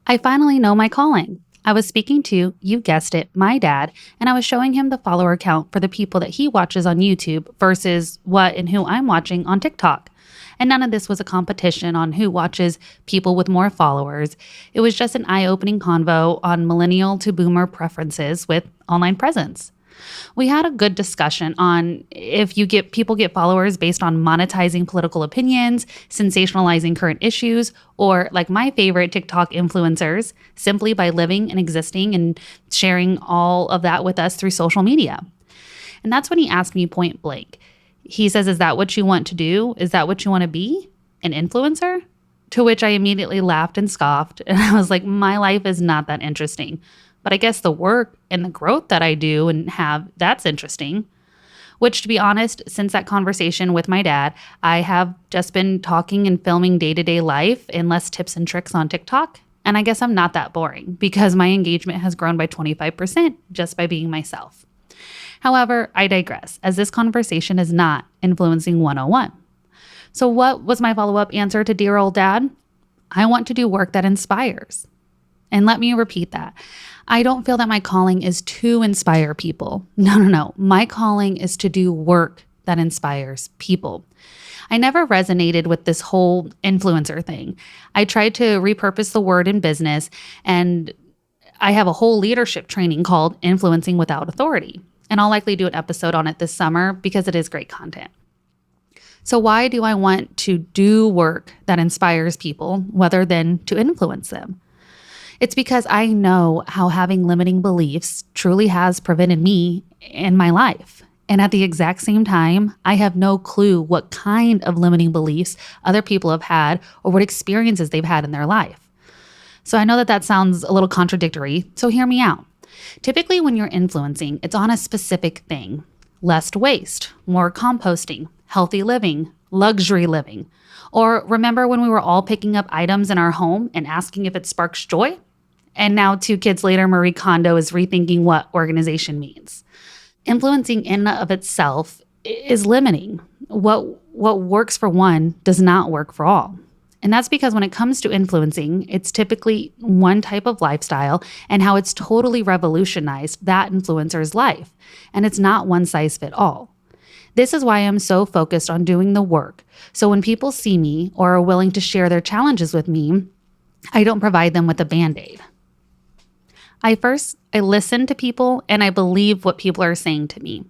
I finally know my calling. I was speaking to, you guessed it, my dad, and I was showing him the follower count for the people that he watches on YouTube versus what and who I'm watching on TikTok. And none of this was a competition on who watches people with more followers. It was just an eye-opening convo on millennial to boomer preferences with online presence. We had a good discussion on if people get followers based on monetizing political opinions, sensationalizing current issues, or like my favorite TikTok influencers, simply by living and existing and sharing all of that with us through social media. And that's when he asked me point blank. He says, "Is that what you want to do? Is that what you want to be? An influencer?" To which I immediately laughed and scoffed. And I was like, my life is not that interesting. But I guess the work and the growth that I do and have, that's interesting. Which, to be honest, since that conversation with my dad, I have just been talking and filming day-to-day life and less tips and tricks on TikTok. And I guess I'm not that boring because my engagement has grown by 25% just by being myself. However, I digress, as this conversation is not influencing 101. So what was my follow-up answer to dear old dad? I want to do work that inspires. And let me repeat that. I don't feel that my calling is to inspire people. No. My calling is to do work that inspires people. I never resonated with this whole influencer thing. I tried to repurpose the word in business, and I have a whole leadership training called Influencing Without Authority. And I'll likely do an episode on it this summer because it is great content. So why do I want to do work that inspires people rather than to influence them? It's because I know how having limiting beliefs truly has prevented me in my life. And at the exact same time, I have no clue what kind of limiting beliefs other people have had or what experiences they've had in their life. So I know that sounds a little contradictory, so hear me out. Typically, when you're influencing, it's on a specific thing. Less waste, more composting, healthy living, luxury living. Or remember when we were all picking up items in our home and asking if it sparks joy? And now 2 kids later, Marie Kondo is rethinking what organization means. Influencing in and of itself is limiting. What works for one does not work for all. And that's because when it comes to influencing, it's typically one type of lifestyle and how it's totally revolutionized that influencer's life. And it's not one size fit all. This is why I'm so focused on doing the work. So when people see me or are willing to share their challenges with me, I don't provide them with a Band-Aid. I listen to people and I believe what people are saying to me.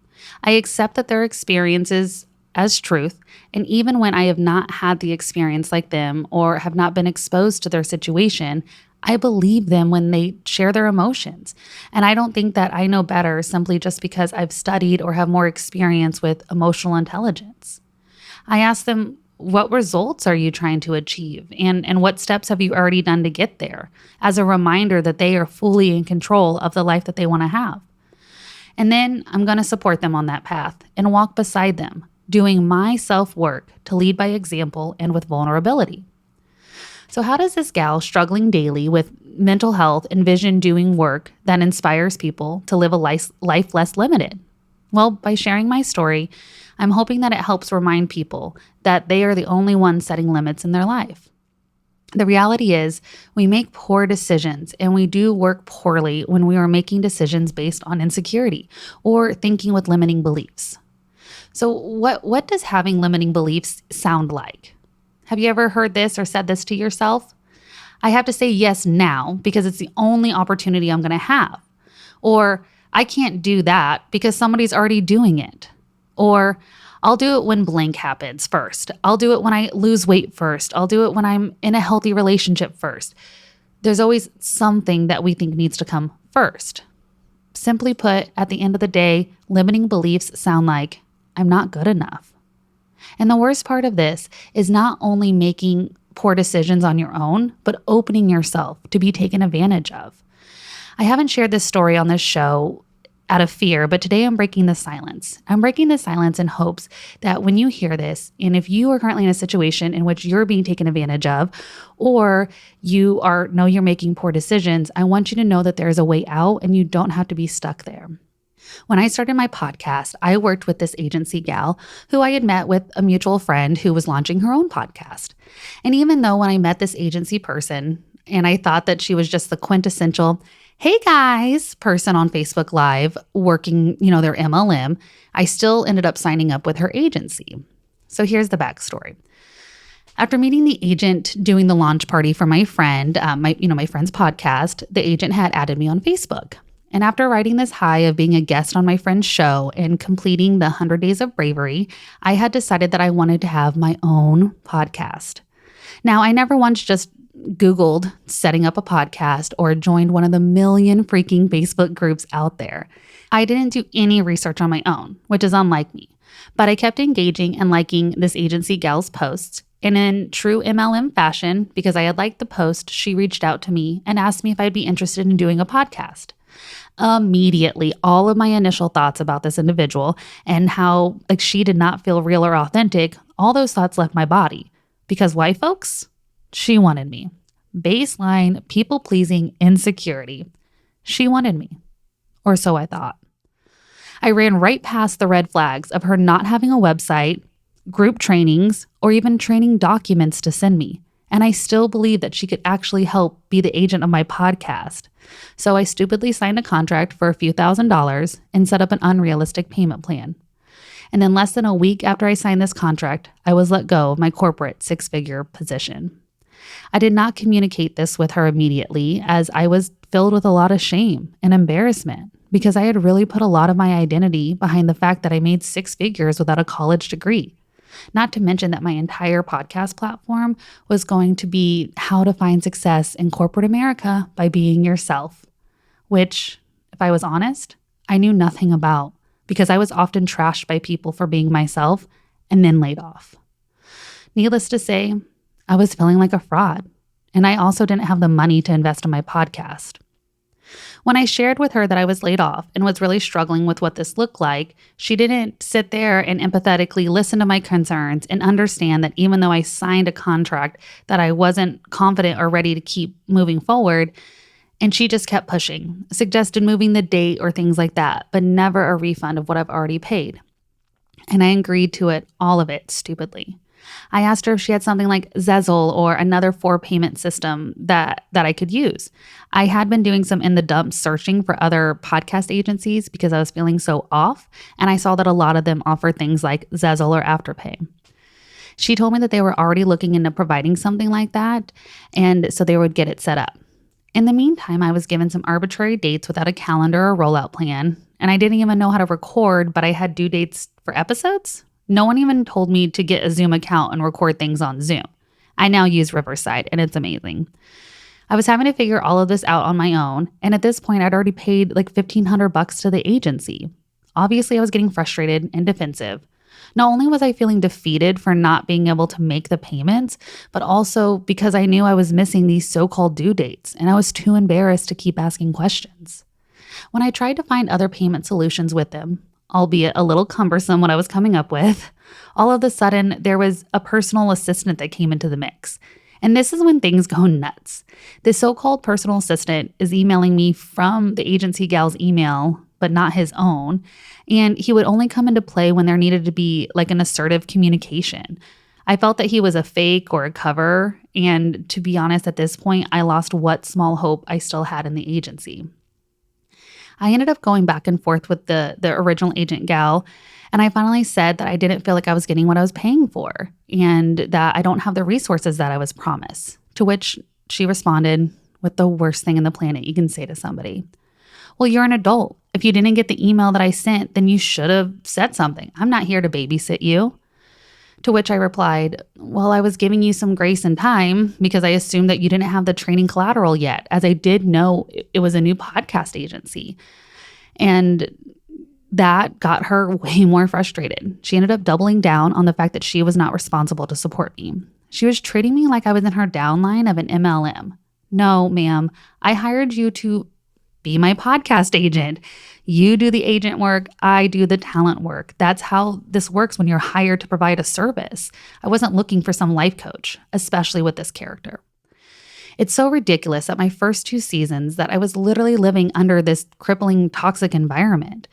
I accept that their experiences as truth, and even when I have not had the experience like them or have not been exposed to their situation, I believe them when they share their emotions. And I don't think that I know better simply just because I've studied or have more experience with emotional intelligence. I ask them, what results are you trying to achieve? And what steps have you already done to get there? As a reminder that they are fully in control of the life that they want to have. And then I'm going to support them on that path and walk beside them, doing my self-work to lead by example and with vulnerability. So how does this gal struggling daily with mental health envision doing work that inspires people to live a life less limited? Well, by sharing my story, I'm hoping that it helps remind people that they are the only ones setting limits in their life. The reality is we make poor decisions and we do work poorly when we are making decisions based on insecurity or thinking with limiting beliefs. So what does having limiting beliefs sound like? Have you ever heard this or said this to yourself? I have to say yes now because it's the only opportunity I'm going to have. Or I can't do that because somebody's already doing it. Or I'll do it when blank happens first. I'll do it when I lose weight first. I'll do it when I'm in a healthy relationship first. There's always something that we think needs to come first. Simply put, at the end of the day, limiting beliefs sound like, I'm not good enough. And the worst part of this is not only making poor decisions on your own, but opening yourself to be taken advantage of. I haven't shared this story on this show out of fear, but today I'm breaking the silence. I'm breaking the silence in hopes that when you hear this, and if you are currently in a situation in which you're being taken advantage of, or know you're making poor decisions, I want you to know that there's a way out and you don't have to be stuck there. When I started my podcast, I worked with this agency gal who I had met with a mutual friend who was launching her own podcast. And even though when I met this agency person, And I thought that she was just the quintessential, hey guys, person on Facebook Live working, their MLM. I still ended up signing up with her agency. So here's the backstory. After meeting the agent doing the launch party for my friend, my friend's podcast, the agent had added me on Facebook. And after riding this high of being a guest on my friend's show and completing the 100 Days of Bravery, I had decided that I wanted to have my own podcast. Now, I never once just Googled setting up a podcast or joined one of the million freaking Facebook groups out there. I didn't do any research on my own, which is unlike me. But I kept engaging and liking this agency gal's posts. And in true MLM fashion, because I had liked the post, she reached out to me and asked me if I'd be interested in doing a podcast. Immediately, all of my initial thoughts about this individual and how she did not feel real or authentic, all those thoughts left my body. Because why, folks? She wanted me. Baseline, people-pleasing insecurity. She wanted me. Or so I thought. I ran right past the red flags of her not having a website, group trainings, or even training documents to send me. And I still believe that she could actually help be the agent of my podcast. So I stupidly signed a contract for a few $1,000s and set up an unrealistic payment plan. And in less than a week after I signed this contract, I was let go of my corporate 6-figure position. I did not communicate this with her immediately, as I was filled with a lot of shame and embarrassment because I had really put a lot of my identity behind the fact that I made 6 figures without a college degree. Not to mention that my entire podcast platform was going to be how to find success in corporate America by being yourself, which, if I was honest, I knew nothing about because I was often trashed by people for being myself and then laid off. Needless to say, I was feeling like a fraud, and I also didn't have the money to invest in my podcast. When I shared with her that I was laid off and was really struggling with what this looked like, she didn't sit there and empathetically listen to my concerns and understand that even though I signed a contract that I wasn't confident or ready to keep moving forward, and she just kept pushing, suggested moving the date or things like that, but never a refund of what I've already paid. And I agreed to it, all of it, stupidly. I asked her if she had something like Zezzle or another 4-payment system that I could use. I had been doing some in the dumps searching for other podcast agencies because I was feeling so off, and I saw that a lot of them offer things like Zezzle or Afterpay. She told me that they were already looking into providing something like that, and so they would get it set up. In the meantime, I was given some arbitrary dates without a calendar or rollout plan, and I didn't even know how to record, but I had due dates for episodes. No one even told me to get a Zoom account and record things on Zoom. I now use Riverside, and it's amazing. I was having to figure all of this out on my own, and at this point, I'd already paid like $1,500 to the agency. Obviously, I was getting frustrated and defensive. Not only was I feeling defeated for not being able to make the payments, but also because I knew I was missing these so-called due dates, and I was too embarrassed to keep asking questions. When I tried to find other payment solutions with them, albeit a little cumbersome what I was coming up with, all of a sudden there was a personal assistant that came into the mix. And this is when things go nuts. This so-called personal assistant is emailing me from the agency gal's email, but not his own. And he would only come into play when there needed to be like an assertive communication. I felt that he was a fake or a cover. And to be honest, at this point, I lost what small hope I still had in the agency. I ended up going back and forth with the original agent gal, and I finally said that I didn't feel like I was getting what I was paying for and that I don't have the resources that I was promised, to which she responded with the worst thing in the planet you can say to somebody. Well, you're an adult. If you didn't get the email that I sent, then you should have said something. I'm not here to babysit you. To which I replied, well, I was giving you some grace and time because I assumed that you didn't have the training collateral yet, as I did know it was a new podcast agency. And that got her way more frustrated. She ended up doubling down on the fact that she was not responsible to support me. She was treating me like I was in her downline of an MLM. No, ma'am, I hired you to be my podcast agent. You do the agent work, I do the talent work. That's how this works when you're hired to provide a service. I wasn't looking for some life coach, especially with this character. It's so ridiculous that my first 2 seasons that I was literally living under this crippling toxic environment.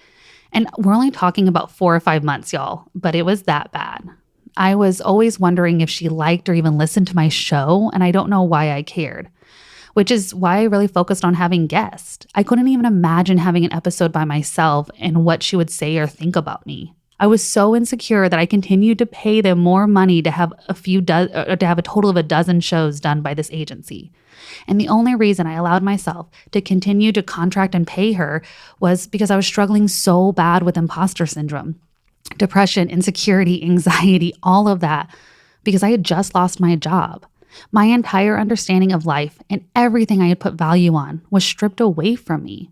And we're only talking about 4 or 5 months, y'all, but it was that bad. I was always wondering if she liked or even listened to my show, and I don't know why I cared. which is why I really focused on having guests. I couldn't even imagine having an episode by myself and what she would say or think about me. I was so insecure that I continued to pay them more money to have to have a total of a dozen shows done by this agency. And the only reason I allowed myself to continue to contract and pay her was because I was struggling so bad with imposter syndrome, depression, insecurity, anxiety, all of that, because I had just lost my job. My entire understanding of life and everything I had put value on was stripped away from me.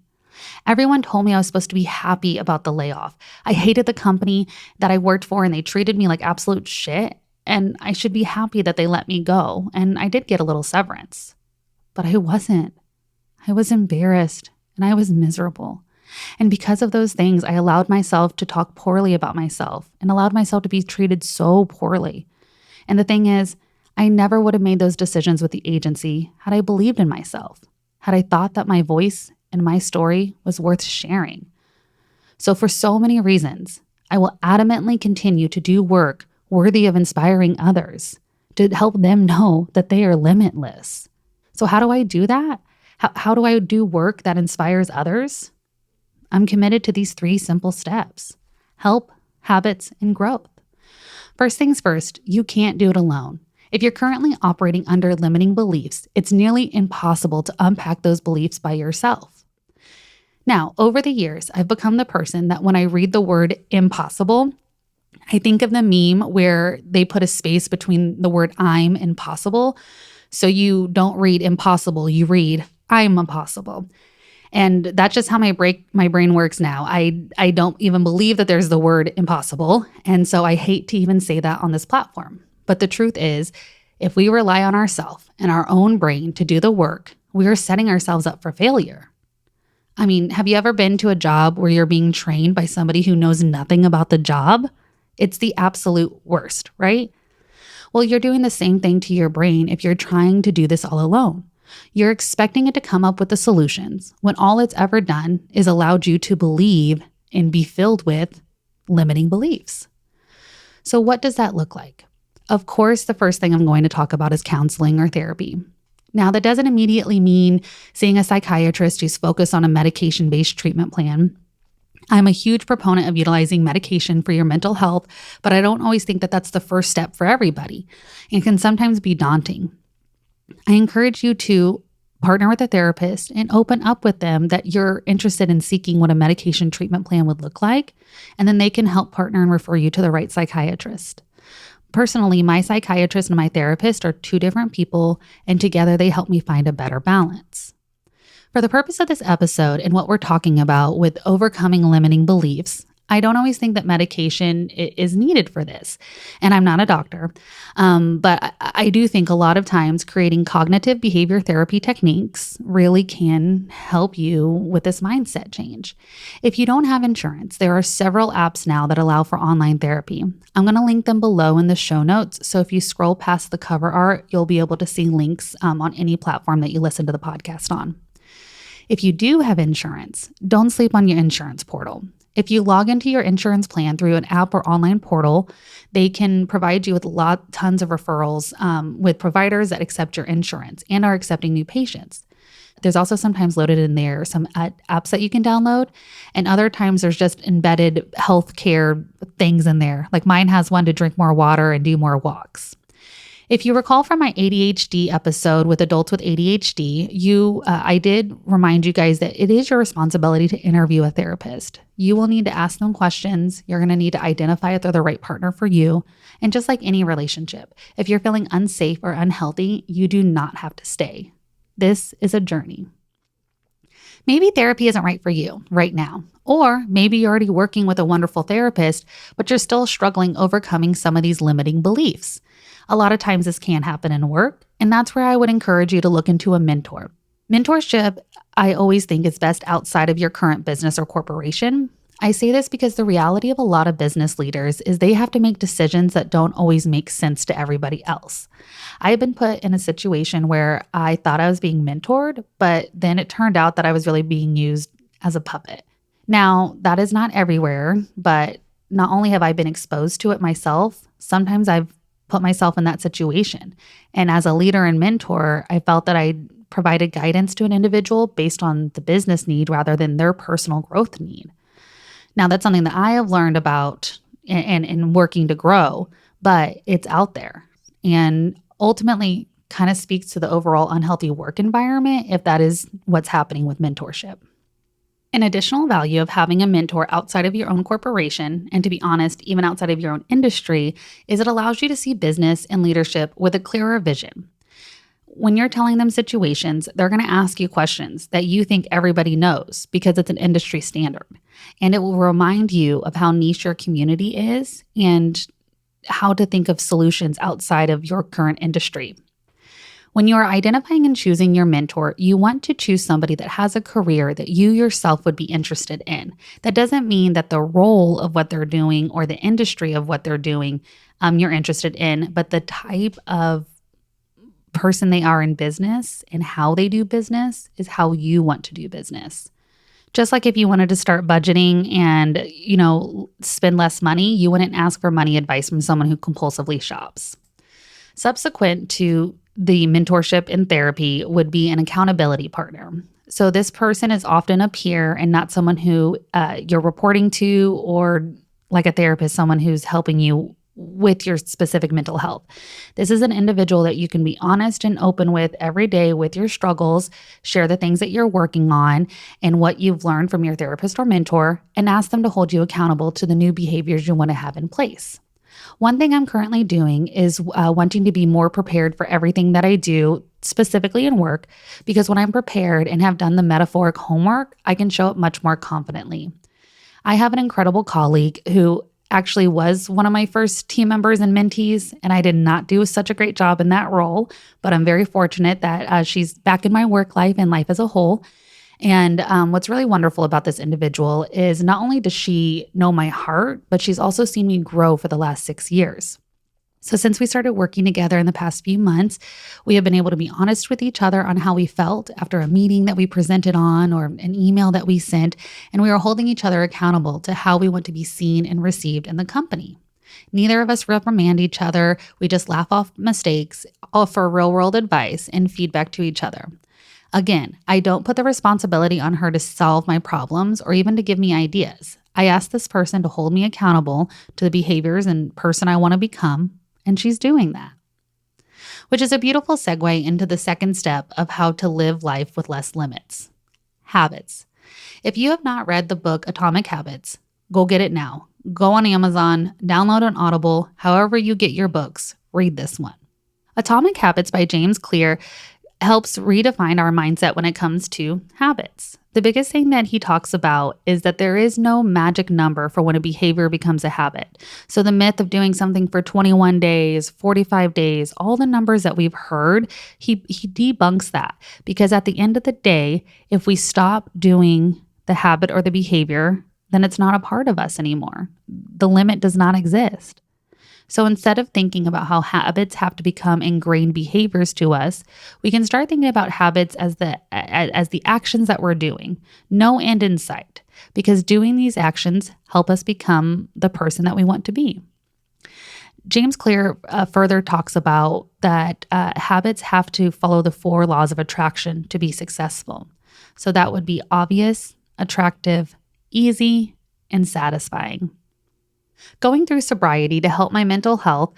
Everyone told me I was supposed to be happy about the layoff. I hated the company that I worked for and they treated me like absolute shit. And I should be happy that they let me go. And I did get a little severance. But I wasn't. I was embarrassed and I was miserable. And because of those things, I allowed myself to talk poorly about myself and allowed myself to be treated so poorly. And the thing is, I never would have made those decisions with the agency had I believed in myself, had I thought that my voice and my story was worth sharing. So for so many reasons, I will adamantly continue to do work worthy of inspiring others, to help them know that they are limitless. So how do I do that? How do I do work that inspires others? I'm committed to these 3 simple steps: help, habits, and growth. First things first, you can't do it alone. If you're currently operating under limiting beliefs, it's nearly impossible to unpack those beliefs by yourself. Now, over the years, I've become the person that when I read the word impossible, I think of the meme where they put a space between the word I'm and possible. So you don't read impossible, you read I'm impossible. And that's just how my brain works now. I don't even believe that there's the word impossible. And so I hate to even say that on this platform. But the truth is, if we rely on ourselves and our own brain to do the work, we are setting ourselves up for failure. I mean, have you ever been to a job where you're being trained by somebody who knows nothing about the job? It's the absolute worst, right? Well, you're doing the same thing to your brain if you're trying to do this all alone. You're expecting it to come up with the solutions when all it's ever done is allowed you to believe and be filled with limiting beliefs. So what does that look like? Of course, the first thing I'm going to talk about is counseling or therapy. Now, that doesn't immediately mean seeing a psychiatrist who's focused on a medication-based treatment plan. I'm a huge proponent of utilizing medication for your mental health, but I don't always think that that's the first step for everybody. It can sometimes be daunting. I encourage you to partner with a therapist and open up with them that you're interested in seeking what a medication treatment plan would look like, and then they can help partner and refer you to the right psychiatrist. Personally, my psychiatrist and my therapist are 2 different people, and together they help me find a better balance. For the purpose of this episode and what we're talking about with overcoming limiting beliefs, I don't always think that medication is needed for this. And I'm not a doctor, but I do think a lot of times creating cognitive behavior therapy techniques really can help you with this mindset change. If you don't have insurance, there are several apps now that allow for online therapy. I'm going to link them below in the show notes. So if you scroll past the cover art, you'll be able to see links on any platform that you listen to the podcast on. If you do have insurance, don't sleep on your insurance portal. If you log into your insurance plan through an app or online portal, they can provide you with tons of referrals with providers that accept your insurance and are accepting new patients. There's also sometimes loaded in there some apps that you can download, and other times there's just embedded healthcare things in there. Like mine has one to drink more water and do more walks. If you recall from my ADHD episode with adults with ADHD, I did remind you guys that it is your responsibility to interview a therapist. You will need to ask them questions. You're going to need to identify if they're the right partner for you. And just like any relationship, if you're feeling unsafe or unhealthy, you do not have to stay. This is a journey. Maybe therapy isn't right for you right now. Or maybe you're already working with a wonderful therapist, but you're still struggling overcoming some of these limiting beliefs. A lot of times this can happen in work, and that's where I would encourage you to look into a mentor. Mentorship, I always think, is best outside of your current business or corporation. I say this because the reality of a lot of business leaders is they have to make decisions that don't always make sense to everybody else. I have been put in a situation where I thought I was being mentored, but then it turned out that I was really being used as a puppet. Now, that is not everywhere, but not only have I been exposed to it myself, sometimes I've put myself in that situation. And as a leader and mentor, I felt that I provided guidance to an individual based on the business need rather than their personal growth need. Now, that's something that I have learned about and working to grow, but it's out there and ultimately kind of speaks to the overall unhealthy work environment if that is what's happening with mentorship. An additional value of having a mentor outside of your own corporation, and to be honest, even outside of your own industry, is it allows you to see business and leadership with a clearer vision. When you're telling them situations, they're going to ask you questions that you think everybody knows because it's an industry standard. And it will remind you of how niche your community is and how to think of solutions outside of your current industry. When you are identifying and choosing your mentor, you want to choose somebody that has a career that you yourself would be interested in. That doesn't mean that the role of what they're doing or the industry of what they're doing you're interested in, but the type of person they are in business and how they do business is how you want to do business. Just like if you wanted to start budgeting and, spend less money, you wouldn't ask for money advice from someone who compulsively shops. Subsequent to the mentorship in therapy would be an accountability partner. So this person is often a peer and not someone who you're reporting to, or like a therapist, someone who's helping you with your specific mental health. This is an individual that you can be honest and open with every day with your struggles, share the things that you're working on and what you've learned from your therapist or mentor, and ask them to hold you accountable to the new behaviors you want to have in place. One thing I'm currently doing is wanting to be more prepared for everything that I do, specifically in work, because when I'm prepared and have done the metaphoric homework, I can show up much more confidently. I have an incredible colleague who actually was one of my first team members and mentees, and I did not do such a great job in that role, but I'm very fortunate that she's back in my work life and life as a whole. And what's really wonderful about this individual is not only does she know my heart, but she's also seen me grow for the last 6 years. So since we started working together in the past few months, we have been able to be honest with each other on how we felt after a meeting that we presented on or an email that we sent, and we are holding each other accountable to how we want to be seen and received in the company. Neither of us reprimand each other. We just laugh off mistakes, offer real-world advice, and feedback to each other. Again, I don't put the responsibility on her to solve my problems or even to give me ideas. I ask this person to hold me accountable to the behaviors and person I want to become, and she's doing that. Which is a beautiful segue into the second step of how to live life with less limits. Habits. If you have not read the book Atomic Habits, go get it now. Go on Amazon, download an Audible, however you get your books, read this one. Atomic Habits by James Clear helps redefine our mindset when it comes to habits. The biggest thing that he talks about is that there is no magic number for when a behavior becomes a habit. So the myth of doing something for 21 days, 45 days, all the numbers that we've heard, he debunks that. Because at the end of the day, if we stop doing the habit or the behavior, then it's not a part of us anymore. The limit does not exist. So instead of thinking about how habits have to become ingrained behaviors to us, we can start thinking about habits as the actions that we're doing, no end in sight, because doing these actions help us become the person that we want to be. James Clear further talks about that habits have to follow the 4 laws of attraction to be successful. So that would be obvious, attractive, easy, and satisfying. Going through sobriety to help my mental health,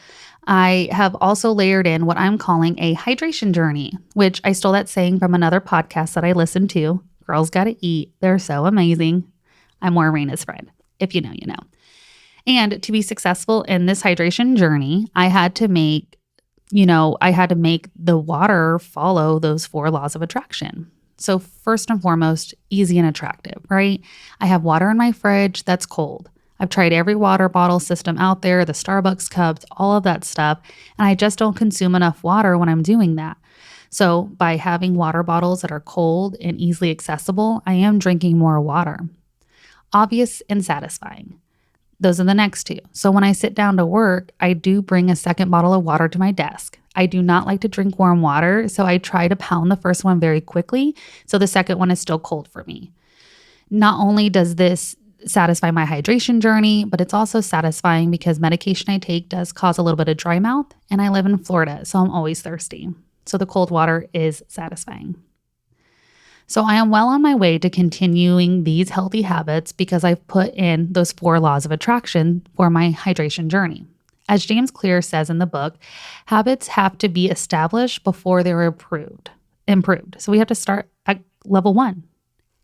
I have also layered in what I'm calling a hydration journey, which I stole that saying from another podcast that I listened to. Girls Gotta Eat. They're so amazing. I'm Maureen's friend. If you know, you know. And to be successful in this hydration journey, I had to make the water follow those 4 laws of attraction. So first and foremost, easy and attractive, right? I have water in my fridge that's cold. I've tried every water bottle system out there, the Starbucks cups, all of that stuff, and I just don't consume enough water when I'm doing that. So by having water bottles that are cold and easily accessible, I am drinking more water. Obvious and satisfying. Those are the next 2. So when I sit down to work, I do bring a second bottle of water to my desk. I do not like to drink warm water, so I try to pound the first one very quickly, so the second one is still cold for me. Not only does this satisfy my hydration journey, but it's also satisfying because medication I take does cause a little bit of dry mouth, and I live in Florida, so I'm always thirsty. So the cold water is satisfying. So I am well on my way to continuing these healthy habits because I've put in those 4 laws of attraction for my hydration journey. As James Clear says in the book, habits have to be established before they're improved. So we have to start at level 1.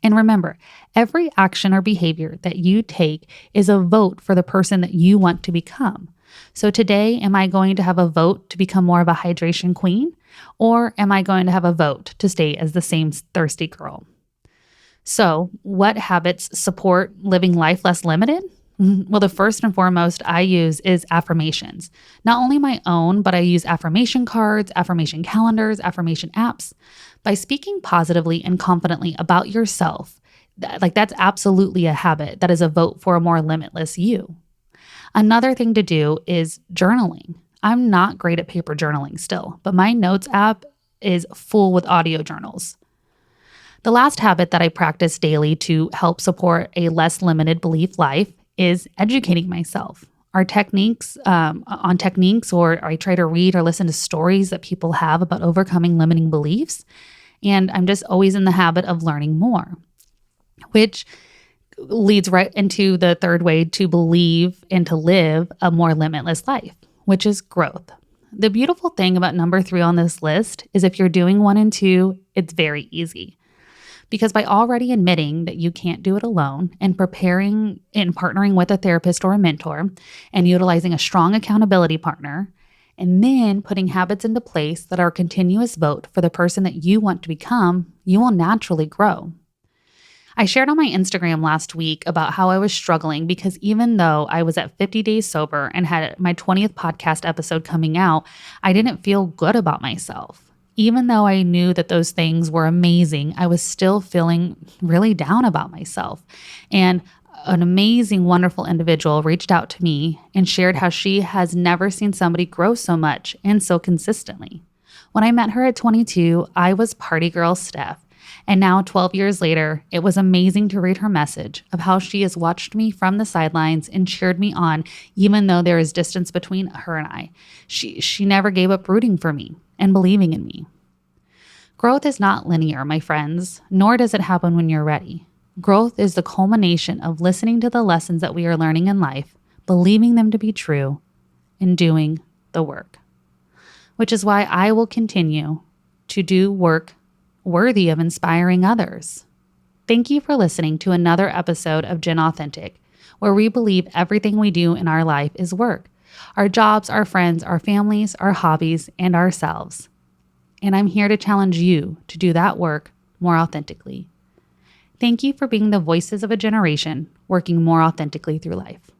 And remember, every action or behavior that you take is a vote for the person that you want to become. So today, am I going to have a vote to become more of a hydration queen? Or am I going to have a vote to stay as the same thirsty girl? So, what habits support living life less limited? Well, the first and foremost I use is affirmations. Not only my own, but I use affirmation cards, affirmation calendars, affirmation apps. By speaking positively and confidently about yourself, that's absolutely a habit that is a vote for a more limitless you. Another thing to do is journaling. I'm not great at paper journaling still, but my notes app is full with audio journals. The last habit that I practice daily to help support a less limited belief life is educating myself. Our techniques, or I try to read or listen to stories that people have about overcoming limiting beliefs. And I'm just always in the habit of learning more, which leads right into the third way to believe and to live a more limitless life, which is growth. The beautiful thing about number 3 on this list is if you're doing 1 and 2, it's very easy. Because by already admitting that you can't do it alone and preparing and partnering with a therapist or a mentor and utilizing a strong accountability partner, and then putting habits into place that are a continuous vote for the person that you want to become, you will naturally grow. I shared on my Instagram last week about how I was struggling because even though I was at 50 days sober and had my 20th podcast episode coming out, I didn't feel good about myself. Even though I knew that those things were amazing, I was still feeling really down about myself. And an amazing, wonderful individual reached out to me and shared how she has never seen somebody grow so much and so consistently. When I met her at 22, I was party girl Stef. And now 12 years later, it was amazing to read her message of how she has watched me from the sidelines and cheered me on, even though there is distance between her and I. She never gave up rooting for me and believing in me. Growth is not linear, my friends, nor does it happen when you're ready. Growth is the culmination of listening to the lessons that we are learning in life, believing them to be true, and doing the work. Which is why I will continue to do work worthy of inspiring others. Thank you for listening to another episode of Gen Authentic, where we believe everything we do in our life is work. Our jobs, our friends, our families, our hobbies, and ourselves. And I'm here to challenge you to do that work more authentically. Thank you for being the voices of a generation working more authentically through life.